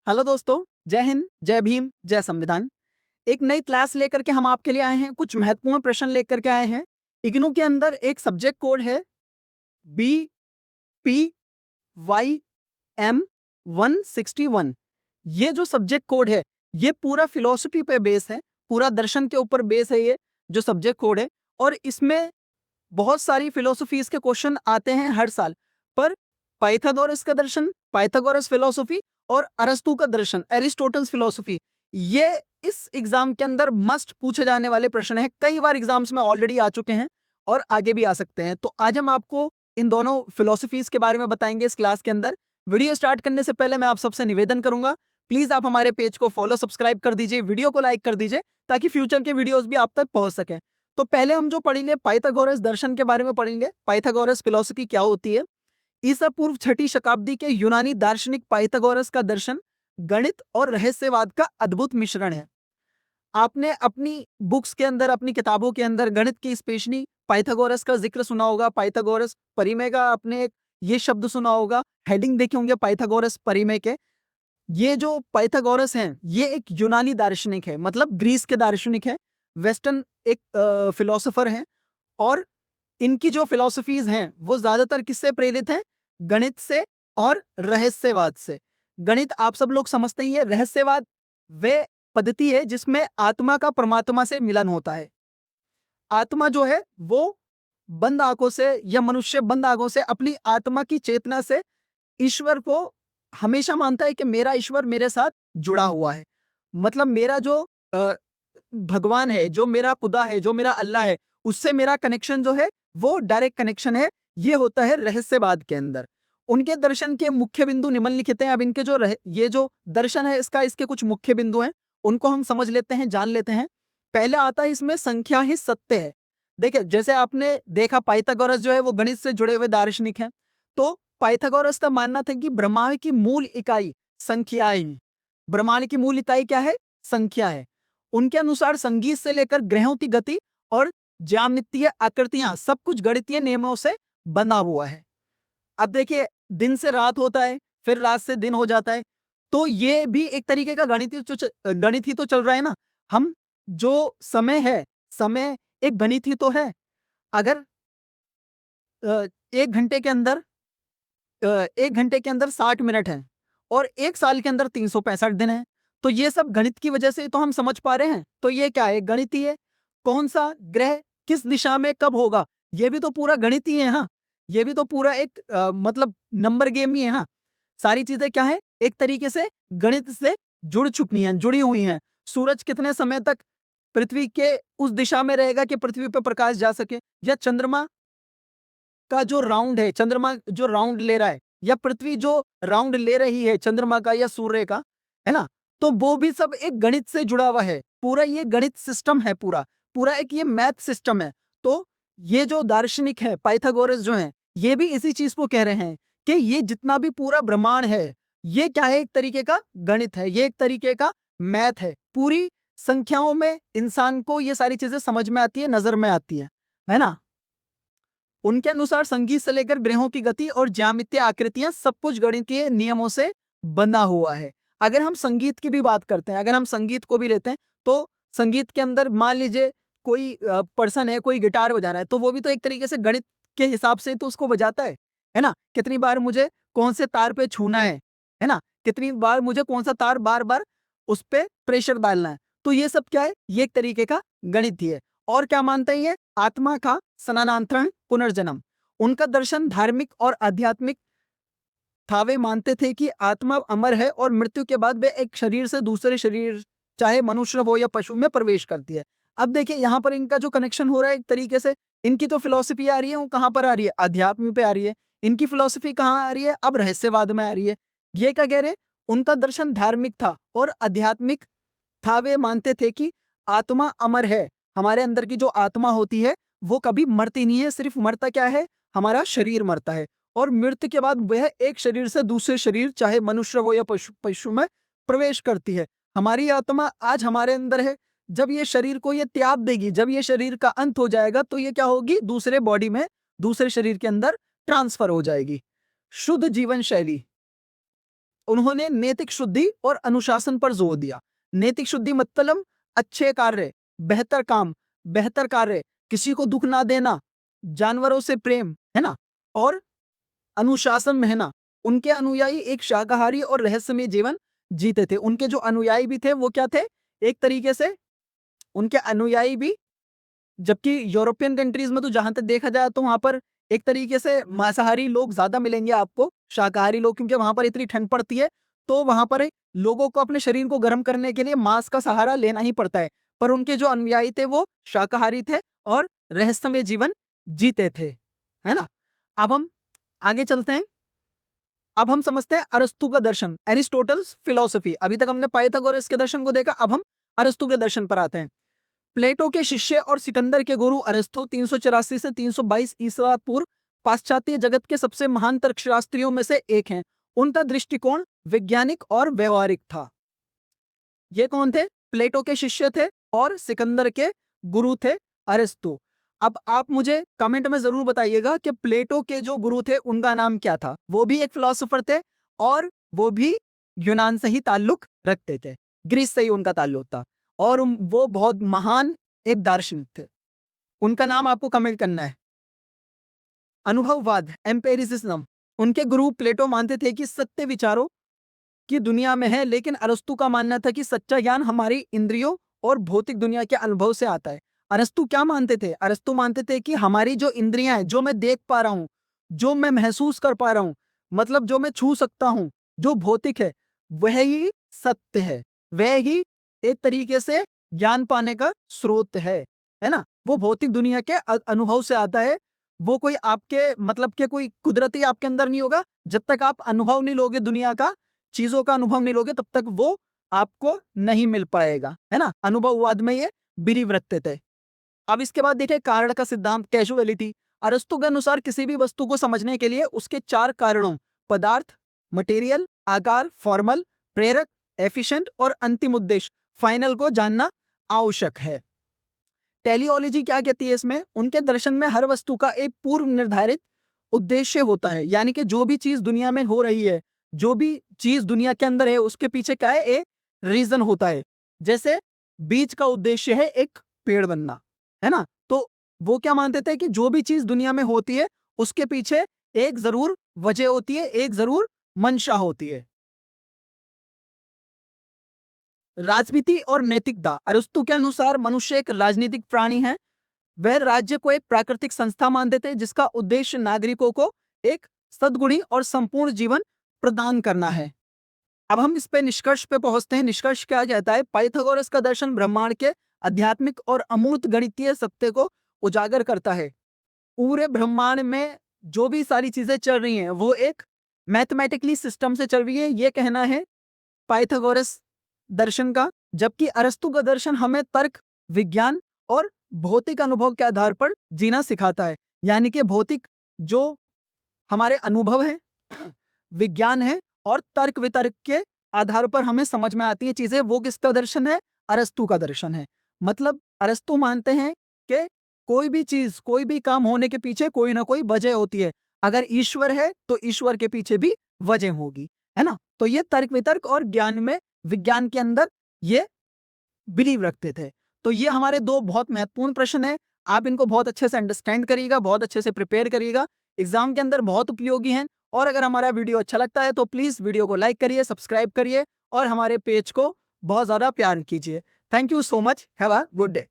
Hello दोस्तों, जय हिंद, जय भीम, जय संविधान। एक नई क्लास लेकर के हम आपके लिए आए हैं, कुछ महत्वपूर्ण प्रश्न लेकर के आए हैं। इग्नू के अंदर एक सब्जेक्ट कोड है BPYM161। ये जो सब्जेक्ट कोड है, ये पूरा फिलॉसफी पे बेस है, पूरा दर्शन के ऊपर बेस है ये जो सब्जेक्ट कोड है। और इसमें बहुत सारी फिलोसफीज के क्वेश्चन आते हैं हर साल। पर पाइथागोरस का दर्शन, पाइथागोरस फिलोसफी और अरस्तु का दर्शन, एरिस्टोटल्स फिलोसफी, ये इस एग्जाम के अंदर मस्ट पूछे जाने वाले प्रश्न हैं। कई बार एग्जाम्स में ऑलरेडी आ चुके हैं और आगे भी आ सकते हैं। तो आज हम आपको इन दोनों फिलोसफीज के बारे में बताएंगे इस क्लास के अंदर। वीडियो स्टार्ट करने से पहले मैं आप सबसे निवेदन करूंगा, प्लीज आप हमारे पेज को फॉलो, सब्सक्राइब कर दीजिए, वीडियो को लाइक कर दीजिए ताकि फ्यूचर के वीडियोस भी आप तक पहुंच सके। तो पहले हम जो पढ़ेंगे पाइथागोरस दर्शन के बारे में पढ़ेंगे। पाइथागोरस फिलोसफी क्या होती है? ईसा पूर्व 6ठी शताब्दी के यूनानी दार्शनिक पाइथागोरस का दर्शन गणित और रहस्यवाद का अद्भुत मिश्रण है। आपने अपनी बुक्स के अंदर, अपनी किताबों के अंदर गणित की स्पेशली पाइथागोरस का जिक्र सुना होगा। पाइथागोरस परिमेय का आपने ये शब्द सुना होगा, हेडिंग देखे होंगे पाइथागोरस परिमेय के। ये जो पाइथागोरस हैं, ये एक यूनानी दार्शनिक है, मतलब ग्रीस के दार्शनिक है, वेस्टर्न एक फिलोसोफर हैं। और इनकी जो फिलोसफीज हैं वो ज्यादातर किससे प्रेरित हैं? गणित से और रहस्यवाद से। गणित आप सब लोग समझते ही है, रहस्यवाद वे पद्धति है जिसमें आत्मा का परमात्मा से मिलन होता है। आत्मा जो है वो बंद आंखों से, या मनुष्य बंद आंखों से अपनी आत्मा की चेतना से ईश्वर को हमेशा मानता है कि मेरा ईश्वर मेरे साथ जुड़ा हुआ है। मतलब मेरा जो भगवान है, जो मेरा खुदा है, जो मेरा अल्लाह है, उससे मेरा कनेक्शन जो है वो डायरेक्ट कनेक्शन है। ये होता है रहस्यवाद के अंदर। उनके दर्शन के मुख्य बिंदु निम्नलिखित हैं। अब इनके जो ये जो दर्शन है इसका, इसके कुछ मुख्य बिंदु हैं, उनको हम समझ लेते हैं, जान लेते हैं। पहले आता है इसमें संख्या ही सत्य है। देखिए, जैसे आपने देखा पाइथागोरस जो है वो गणित से जुड़े हुए दार्शनिक हैं। तो पाइथागोरस का मानना था कि ब्रह्मांड की मूल इकाई संख्याएं हैं। ब्रह्मांड की मूल इकाई क्या है? संख्या है। उनके अनुसार संगीत से लेकर ग्रहों की गति और ज्यामितीय आकृतियां सब कुछ गणितीय नियमों से बना हुआ है। अब देखिए, दिन से रात होता है, फिर रात से दिन हो जाता है, तो ये भी एक तरीके का गणित ही तो चल रहा है ना। हम जो समय है, समय एक गणित ही तो है। अगर एक घंटे के अंदर 60 मिनट है और एक साल के अंदर 365 दिन है, तो ये सब गणित की वजह से तो हम समझ पा रहे हैं। तो ये क्या है? गणित ही है। कौन सा ग्रह किस दिशा में कब होगा, ये भी तो पूरा गणित ही है। हाँ, ये भी तो पूरा एक मतलब नंबर गेम ही है। हाँ, सारी चीजें क्या है? एक तरीके से गणित से जुड़ी हुई हैं। सूरज कितने समय तक पृथ्वी के उस दिशा में रहेगा कि पृथ्वी पर प्रकाश जा सके, या चंद्रमा का जो राउंड है, चंद्रमा जो राउंड ले रहा है, या पृथ्वी जो राउंड ले रही है चंद्रमा का या सूर्य का, है ना। तो वो भी सब एक गणित से जुड़ा हुआ है। पूरा ये गणित सिस्टम है, पूरा पूरा एक ये मैथ सिस्टम है। तो ये जो दार्शनिक है पाइथागोरस जो है, ये भी इसी चीज को कह रहे हैं कि ये जितना भी पूरा ब्रह्मांड है, ये क्या है? एक तरीके का गणित है, ये एक तरीके का मैथ है। पूरी संख्याओं में इंसान को ये सारी चीजें समझ में आती है, नजर में आती है ना। उनके अनुसार संगीत से लेकर ग्रहों की गति और ज्यामितीय आकृतियां सब कुछ गणितीय नियमों से बना हुआ है। अगर हम संगीत की भी बात करते हैं, अगर हम संगीत को भी लेते हैं, तो संगीत के अंदर मान लीजिए कोई पर्सन है, कोई गिटार बजा रहा है, तो वो भी तो एक तरीके से गणित के हिसाब से तो उसको बजाता है ना। कितनी बार मुझे कौन से तार पे छूना है ना, कितनी बार मुझे कौन सा तार बार बार उस पर प्रेशर डालना है। तो ये सब क्या है? ये एक तरीके का गणित ही है। और क्या मानते हैं ये? आत्मा का सनातन पुनर्जन्म। उनका दर्शन धार्मिक और आध्यात्मिक था। वे मानते थे कि आत्मा अमर है और मृत्यु के बाद वे एक शरीर से दूसरे शरीर, चाहे मनुष्य हो या पशु, में प्रवेश करती है। अब देखिए, यहाँ पर इनका जो कनेक्शन हो रहा है एक तरीके से, इनकी तो फिलॉसफी आ रही है, वो कहाँ पर आ रही है? अध्यात्म पे आ रही है। इनकी फिलॉसफी कहाँ आ रही है? अब रहस्यवाद में आ रही है। ये क्या कह रहे हैं? उनका दर्शन धार्मिक था और आध्यात्मिक था। वे मानते थे कि आत्मा अमर है। हमारे अंदर की जो आत्मा होती है वो कभी मरती नहीं है। सिर्फ मरता क्या है? हमारा शरीर मरता है। और मृत्यु के बाद वह एक शरीर से दूसरे शरीर, चाहे मनुष्य हो या पशु पशु में प्रवेश करती है। हमारी आत्मा आज हमारे अंदर है। जब ये शरीर को ये त्याग देगी, जब ये शरीर का अंत हो जाएगा, तो ये क्या होगी? दूसरे बॉडी में, दूसरे शरीर के अंदर ट्रांसफर हो जाएगी। शुद्ध जीवन शैली, उन्होंने नैतिक शुद्धि और अनुशासन पर जोर दिया। नैतिक शुद्धि मतलब अच्छे कार्य, बेहतर काम, बेहतर कार्य, किसी को दुख ना देना, जानवरों से प्रेम, है ना, और अनुशासन में, है ना। उनके अनुयायी एक शाकाहारी और रहस्यमय जीवन जीते थे। उनके जो अनुयायी भी थे वो क्या थे, एक तरीके से उनके अनुयायी भी, जबकि यूरोपियन कंट्रीज में तो जहां तक देखा जाए तो वहां पर एक तरीके से मांसाहारी लोग ज्यादा मिलेंगे आपको, शाकाहारी लोग, क्योंकि वहां पर इतनी ठंड पड़ती है तो वहां पर लोगों को अपने शरीर को गर्म करने के लिए मांस का सहारा लेना ही पड़ता है। पर उनके जो अनुयायी थे वो शाकाहारी थे और रहस्यमय जीवन जीते थे, है ना। अब हम आगे चलते हैं। अब हम समझते हैं अरस्तु का दर्शन, एरिस्टोटल्स फिलोसफी। अभी तक हमने पाइथागोरस के दर्शन को देखा, अब हम अरस्तु के दर्शन पर आते हैं। प्लेटो के शिष्य और सिकंदर के गुरु अरस्तु 384 से 322 ईसा पूर्व पाश्चात्य जगत के सबसे महान तर्कशास्त्रियों में से एक हैं। उनका दृष्टिकोण वैज्ञानिक और व्यवहारिक था। ये कौन थे? प्लेटो के शिष्य थे और सिकंदर के गुरु थे अरस्तु। अब आप मुझे कमेंट में जरूर बताइएगा कि प्लेटो के जो गुरु थे उनका नाम क्या था। वो भी एक फिलोसोफर थे और वो भी यूनान से ही ताल्लुक रखते थे, ग्रीस से ही उनका ताल्लुक था, और वो बहुत महान एक दार्शनिक थे। उनका नाम आपको कमेंट करना है। अनुभववाद, एम्पेरिसिज्म। उनके गुरु प्लेटो मानते थे कि सत्य विचारों की दुनिया में है, लेकिन अरस्तु का मानना था कि सच्चा ज्ञान हमारी इंद्रियों और भौतिक दुनिया के अनुभव से आता है। अरस्तु क्या मानते थे? अरस्तु मानते थे कि हमारी जो इंद्रियां हैं, जो मैं देख पा रहा हूं, जो मैं महसूस कर पा रहा हूं, मतलब जो मैं छू सकता हूं, जो भौतिक है, वह ही सत्य है, वह ही एक तरीके से ज्ञान पाने का स्रोत है ना। वो भौतिक दुनिया के अनुभव से आता है। वो कोई आपके मतलब के कोई कुदरती आपके अंदर नहीं होगा। जब तक आप अनुभव नहीं लोगे दुनिया का, चीजों का अनुभव नहीं लोगे, तब तक वो आपको नहीं मिल पाएगा, है ना। अनुभववाद में ये बिलीव रखते थे। अब इसके बाद देखिए कारण का सिद्धांत, कैजुअलिटी। अरस्तु के अनुसार किसी भी वस्तु को समझने के लिए उसके 4 कारणों, पदार्थ, मटेरियल, आकार, फॉर्मल, प्रेरक, एफिशिएंट और अंतिम उद्देश्य, फाइनल को जानना आवश्यक है। टेलियोलॉजी क्या कहती है इसमें? उनके दर्शन में हर वस्तु का एक पूर्व निर्धारित उद्देश्य होता है, यानी कि जो भी चीज दुनिया में हो रही है, जो भी चीज दुनिया के अंदर है, उसके पीछे क्या है? एक रीजन होता है। जैसे बीज का उद्देश्य है एक पेड़ बनना, है ना। तो वो क्या मानते थे कि जो भी चीज दुनिया में होती है उसके पीछे एक जरूर वजह होती है, एक जरूर मंशा होती है। राजनीति और नैतिकता। अरस्तु के अनुसार मनुष्य एक राजनीतिक प्राणी है। वह राज्य को एक प्राकृतिक संस्था मानते थे जिसका उद्देश्य नागरिकों को एक सद्गुणी और संपूर्ण जीवन प्रदान करना है। अब हम इस पे निष्कर्ष पे पहुंचते हैं। निष्कर्ष क्या कहता है? पाइथागोरस का दर्शन ब्रह्मांड के आध्यात्मिक और अमूर्त गणितीय सत्य को उजागर करता है। पूरे ब्रह्मांड में जो भी सारी चीजें चल रही हैं वो एक मैथमेटिकली सिस्टम से चल रही है, ये कहना है पाइथागोरस दर्शन का। जबकि अरस्तु का दर्शन हमें तर्क, विज्ञान और भौतिक अनुभव के आधार पर जीना सिखाता है। यानी कि भौतिक जो हमारे अनुभव है, विज्ञान है और तर्क वितर्क के आधार पर हमें समझ में आती है चीजें, वो किसका दर्शन है? अरस्तु का दर्शन है। मतलब अरस्तु मानते हैं कि कोई भी चीज, कोई भी काम होने के पीछे कोई ना कोई वजह होती है। अगर ईश्वर है तो ईश्वर के पीछे भी वजह होगी, है ना। तो ये तर्क वितर्क और ज्ञान में, विज्ञान के अंदर ये बिलीव रखते थे। तो ये हमारे 2 बहुत महत्वपूर्ण प्रश्न हैं। आप इनको बहुत अच्छे से अंडरस्टैंड करिएगा, बहुत अच्छे से प्रिपेयर करिएगा, एग्जाम के अंदर बहुत उपयोगी हैं। और अगर हमारा वीडियो अच्छा लगता है तो प्लीज वीडियो को लाइक करिए, सब्सक्राइब करिए और हमारे पेज को बहुत ज्यादा प्यार कीजिए। Thank you so much. Have a good day.